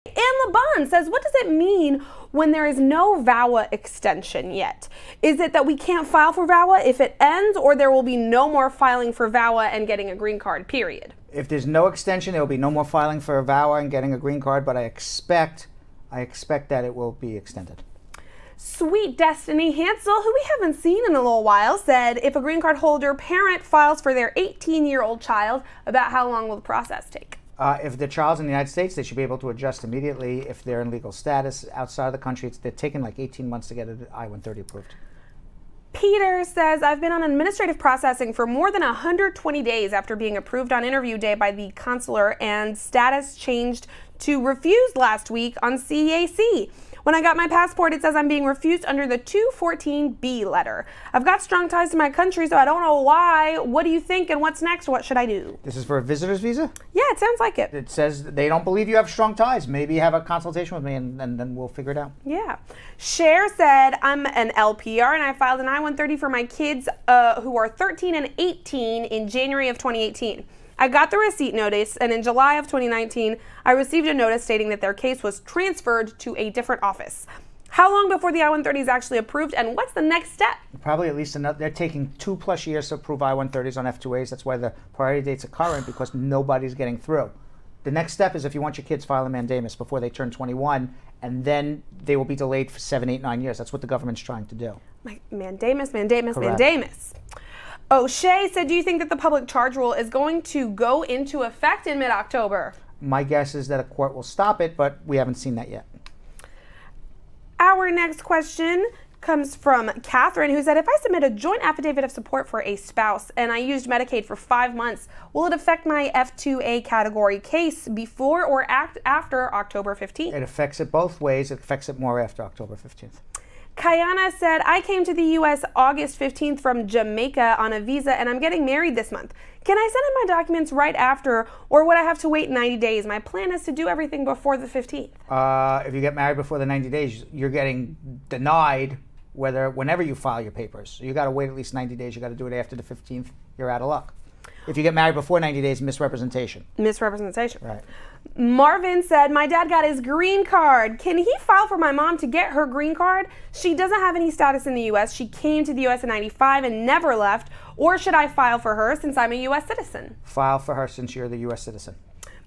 And Laban says, what does it mean when there is no VAWA extension yet? Is it that we can't file for VAWA if it ends, or there will be no more filing for VAWA and getting a green card, period? If there's no extension, there will be no more filing for VAWA and getting a green card, but I expect that it will be extended. Sweet Destiny Hansel, who we haven't seen in a little while, said if a green card holder parent files for their 18-year-old child, about how long will the process take? If the child's in the United States, they should be able to adjust immediately. If they're in legal status outside of the country, they're taking like 18 months to get an I-130 approved. Peter says, I've been on administrative processing for more than 120 days after being approved on interview day by the consular, and status changed to refused last week on CAC. When I got my passport, it says I'm being refused under the 214B letter. I've got strong ties to my country, so I don't know why. What do you think, and what's next? What should I do? This is for a visitor's visa? Yeah, it sounds like it. It says they don't believe you have strong ties. Maybe have a consultation with me, and then we'll figure it out. Yeah. Cher said, I'm an LPR, and I filed an I-130 for my kids who are 13 and 18 in January of 2018. I got the receipt notice, and in July of 2019, I received a notice stating that their case was transferred to a different office. How long before the I-130 is actually approved, and what's the next step? Probably at least another. They're taking 2+ years to approve I-130s on F2As. That's why the priority dates are current, because nobody's getting through. The next step is if you want your kids, file a mandamus before they turn 21, and then they will be delayed for 7, 8, 9 years. That's what the government's trying to do. Mandamus, mandamus, Correct. mandamus. O'Shea said, do you think that the public charge rule is going to go into effect in mid-October? My guess is that a court will stop it, but we haven't seen that yet. Our next question comes from Catherine, who said, if I submit a joint affidavit of support for a spouse and I used Medicaid for 5 months, will it affect my F2A category case before or after October 15th? It affects it both ways. It affects it more after October 15th. Kayana said, I came to the U.S. August 15th from Jamaica on a visa, and I'm getting married this month. Can I send in my documents right after, or would I have to wait 90 days? My plan is to do everything before the 15th. If you get married before the 90 days, you're getting denied whenever you file your papers. So you got to wait at least 90 days. You got to do it after the 15th. You're out of luck. If you get married before 90 days, misrepresentation. Misrepresentation. Right. Marvin said, my dad got his green card. Can he file for my mom to get her green card? She doesn't have any status in the U.S. She came to the U.S. in '95 and never left. Or should I file for her since I'm a U.S. citizen? File for her since you're the U.S. citizen.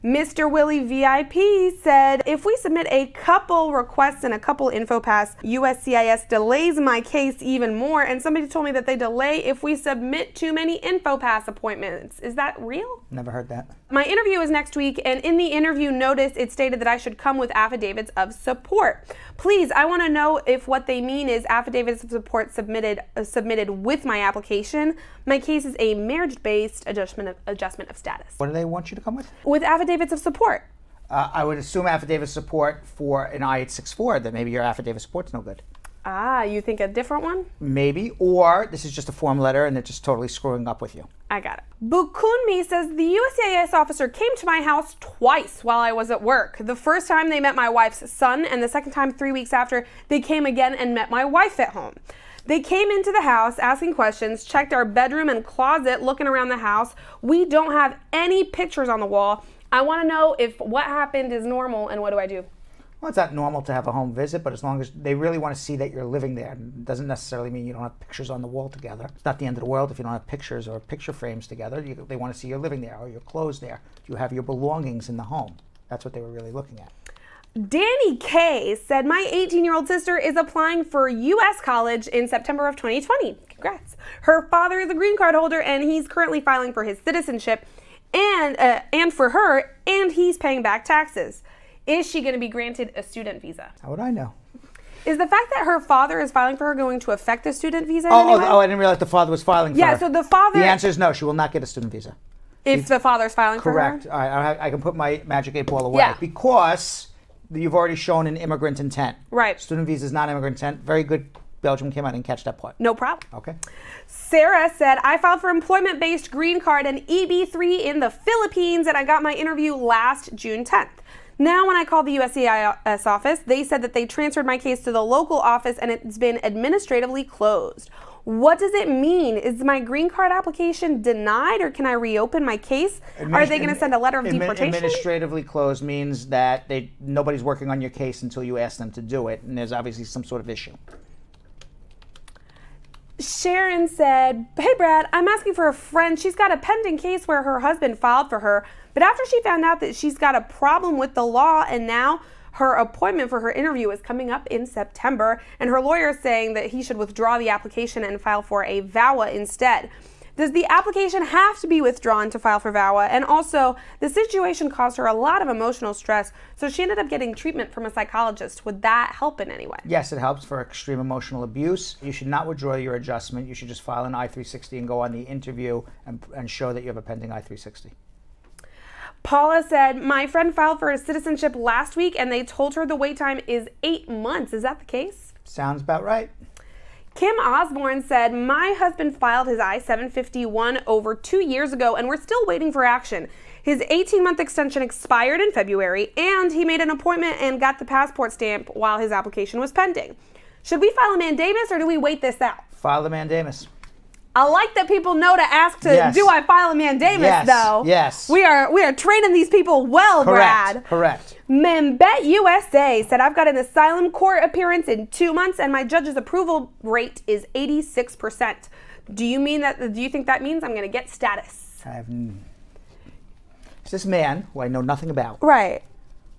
Mr. Willie VIP said, if we submit a couple requests and a couple infopass, USCIS delays my case even more. And somebody told me that they delay if we submit too many infopass appointments. Is that real? Never heard that. My interview is next week, and in the interview notice, it stated that I should come with affidavits of support. Please, I want to know if what they mean is affidavits of support submitted with my application. My case is a marriage-based adjustment of status. What do they want you to come with? With affidavits of support. I would assume affidavit support for an I-864, that maybe your affidavit support's no good. Ah, you think a different one? Maybe, or this is just a form letter and they're just totally screwing up with you. I got it. Bukunmi says, the USCIS officer came to my house twice while I was at work. The first time they met my wife's son, and the second time 3 weeks after, they came again and met my wife at home. They came into the house asking questions, checked our bedroom and closet, looking around the house. We don't have any pictures on the wall. I want to know if what happened is normal, and what do I do? Well, it's not normal to have a home visit, but as long as they really want to see that you're living there, it doesn't necessarily mean you don't have pictures on the wall together. It's not the end of the world if you don't have pictures or picture frames together. They want to see you're living there, or your clothes there. Do you have your belongings in the home? That's what they were really looking at. Danny K said, my 18-year-old sister is applying for U.S. college in September of 2020. Congrats. Her father is a green card holder, and he's currently filing for his citizenship, and for her, and he's paying back taxes. Is she going to be granted a student visa? How would I know? Is the fact that her father is filing for her going to affect a student visa? Oh, I didn't realize the father was filing for her. Yeah, so the father... The answer is no, she will not get a student visa. If the father's filing for her? Correct. I can put my magic 8 ball away. Yeah. Because you've already shown an immigrant intent. Right. Student visa is not immigrant intent. Very good. Belgium came out and catch that part. No problem. Okay. Sarah said, I filed for employment-based green card and EB3 in the Philippines, and I got my interview last June 10th. Now, when I called the USCIS office, they said that they transferred my case to the local office and it's been administratively closed. What does it mean? Is my green card application denied, or can I reopen my case? Are they going to send a letter of deportation? Administratively closed means that nobody's working on your case until you ask them to do it, and there's obviously some sort of issue. Sharon said, hey Brad, I'm asking for a friend. She's got a pending case where her husband filed for her, but after she found out that she's got a problem with the law, and now her appointment for her interview is coming up in September, and her lawyer is saying that he should withdraw the application and file for a VAWA instead. Does the application have to be withdrawn to file for VAWA? And also, the situation caused her a lot of emotional stress, so she ended up getting treatment from a psychologist. Would that help in any way? Yes, it helps for extreme emotional abuse. You should not withdraw your adjustment. You should just file an I-360 and go on the interview and show that you have a pending I-360. Paula said, my friend filed for his citizenship last week and they told her the wait time is 8 months. Is that the case? Sounds about right. Kim Osborne said, my husband filed his I-751 over 2 years ago and we're still waiting for action. His 18-month extension expired in February and he made an appointment and got the passport stamp while his application was pending. Should we file a mandamus or do we wait this out? File the mandamus. I like that people know to ask to, yes. Do I file a mandamus, though? Yes. We are training these people well, correct, Brad. Correct. Membet USA said, I've got an asylum court appearance in 2 months and my judge's approval rate is 86%. Do you think that means I'm going to get status? It's this man, who I know nothing about, right,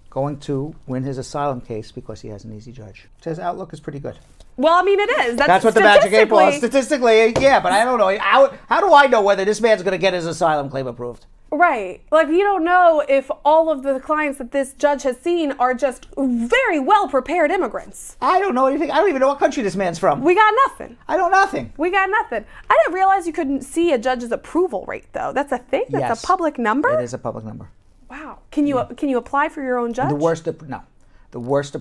going to win his asylum case because he has an easy judge. His outlook is pretty good. Well, I mean, it is. That's what the magic 8 ball is. Statistically, yeah, but I don't know. How do I know whether this man's going to get his asylum claim approved? Right. Like, you don't know if all of the clients that this judge has seen are just very well-prepared immigrants. I don't know anything. I don't even know what country this man's from. We got nothing. I know nothing. We got nothing. I didn't realize you couldn't see a judge's approval rate, though. That's a thing? That's yes, a public number? It is a public number. Wow. Can you apply for your own judge? The worst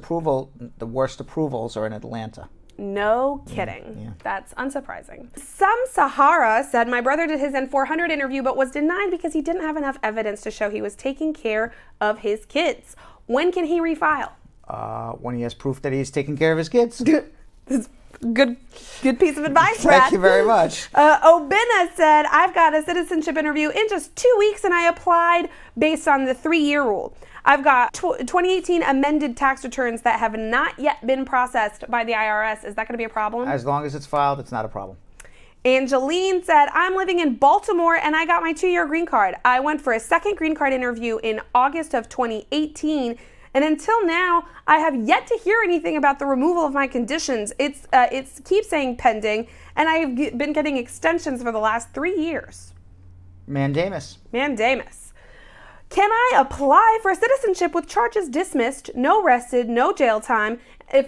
approvals are in Atlanta. No kidding. Yeah. That's unsurprising. Some Sahara said, my brother did his N-400 interview but was denied because he didn't have enough evidence to show he was taking care of his kids. When can he refile? When he has proof that he's taking care of his kids. This good piece of advice, Brad. Thank you very much. Obina said, I've got a citizenship interview in just 2 weeks and I applied based on the 3-year rule. I've got 2018 amended tax returns that have not yet been processed by the IRS. Is that going to be a problem? As long as it's filed, it's not a problem. Angeline said, I'm living in Baltimore and I got my 2-year green card. I went for a second green card interview in August of 2018. And until now, I have yet to hear anything about the removal of my conditions. It keeps saying pending, and I've been getting extensions for the last 3 years. Mandamus. Mandamus. Can I apply for citizenship with charges dismissed, no arrested, no jail time,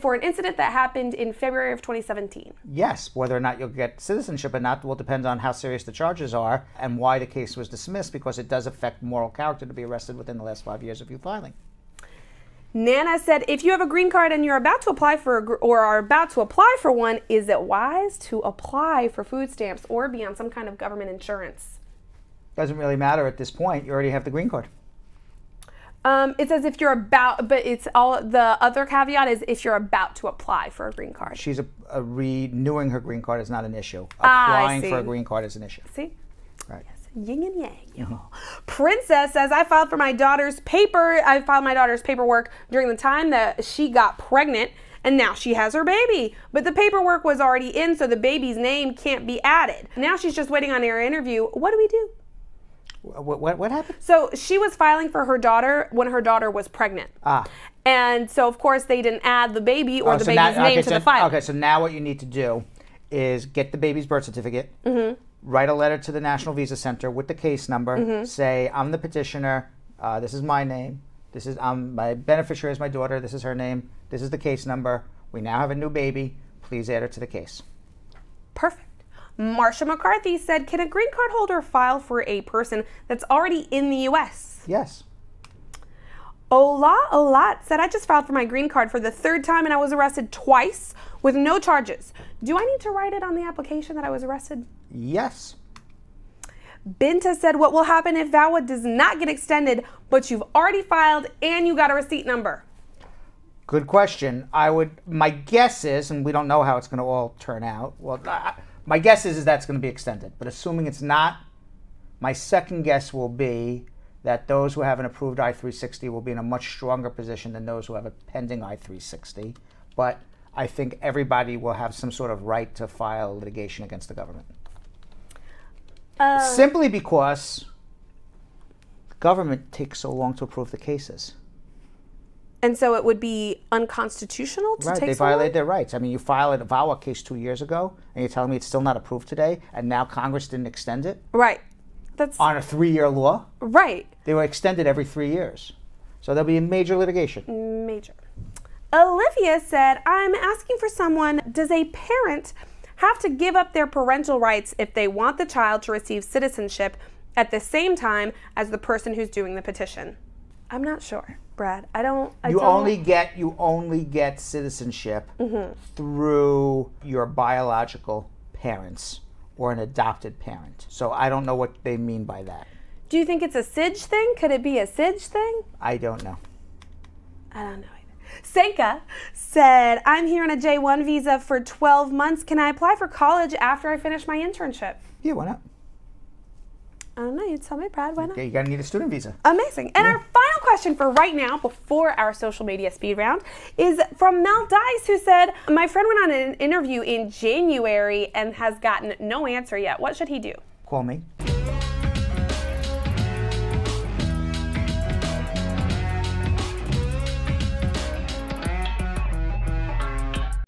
for an incident that happened in February of 2017? Yes. Whether or not you'll get citizenship or not will depend on how serious the charges are and why the case was dismissed, because it does affect moral character to be arrested within the last 5 years of you filing. Nana said, if you have a green card and you're about to apply for or are about to apply for one, is it wise to apply for food stamps or be on some kind of government insurance? Doesn't really matter at this point. You already have the green card. It says if you're about, but it's all, the other caveat is if you're about to apply for a green card. She's renewing her green card is not an issue. Applying for a green card is an issue. See? Right. Yin and yang, y'all. Princess says, I filed my daughter's paperwork during the time that she got pregnant, and now she has her baby. But the paperwork was already in, so the baby's name can't be added. Now she's just waiting on her interview. What do we do? What happened? So she was filing for her daughter when her daughter was pregnant. And so, of course, they didn't add the baby or the baby's name to the file. Okay, so now what you need to do is get the baby's birth certificate, write a letter to the National Visa Center with the case number, say, I'm the petitioner, this is my name, this is my beneficiary is my daughter, this is her name, this is the case number, we now have a new baby, please add her to the case. Perfect. Marsha McCarthy said, can a green card holder file for a person that's already in the U.S.? Yes. Olat said, I just filed for my green card for the 3rd time and I was arrested twice with no charges. Do I need to write it on the application that I was arrested? Yes. Binta said, what will happen if VAWA does not get extended, but you've already filed and you got a receipt number? Good question. My guess is, and we don't know how it's going to all turn out, well, My guess is that's going to be extended, but assuming it's not, my second guess will be that those who have an approved I-360 will be in a much stronger position than those who have a pending I-360. But I think everybody will have some sort of right to file litigation against the government. Simply because the government takes so long to approve the cases. And so it would be unconstitutional to take so long? They violate their rights. I mean, you filed a VAWA case 2 years ago, and you're telling me it's still not approved today, and now Congress didn't extend it? Right. That's on a 3-year law? Right. They were extended every 3 years. So there'll be a major litigation. Major. Olivia said, I'm asking for someone, does a parent have to give up their parental rights if they want the child to receive citizenship at the same time as the person who's doing the petition? I'm not sure, Brad. You only get citizenship through your biological parents or an adopted parent. So I don't know what they mean by that. Do you think it's a SIDG thing? Could it be a SIDG thing? I don't know. I don't know either. Senka said, I'm here on a J1 visa for 12 months. Can I apply for college after I finish my internship? Yeah, why not? I don't know. You tell me, Brad. Why not? Yeah, you gotta need a student visa. Amazing. And our final question for right now, before our social media speed round, is from Mel Dice, who said, my friend went on an interview in January and has gotten no answer yet. What should he do? Call me.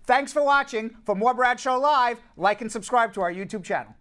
Thanks for watching. For more Brad Show Live, like and subscribe to our YouTube channel.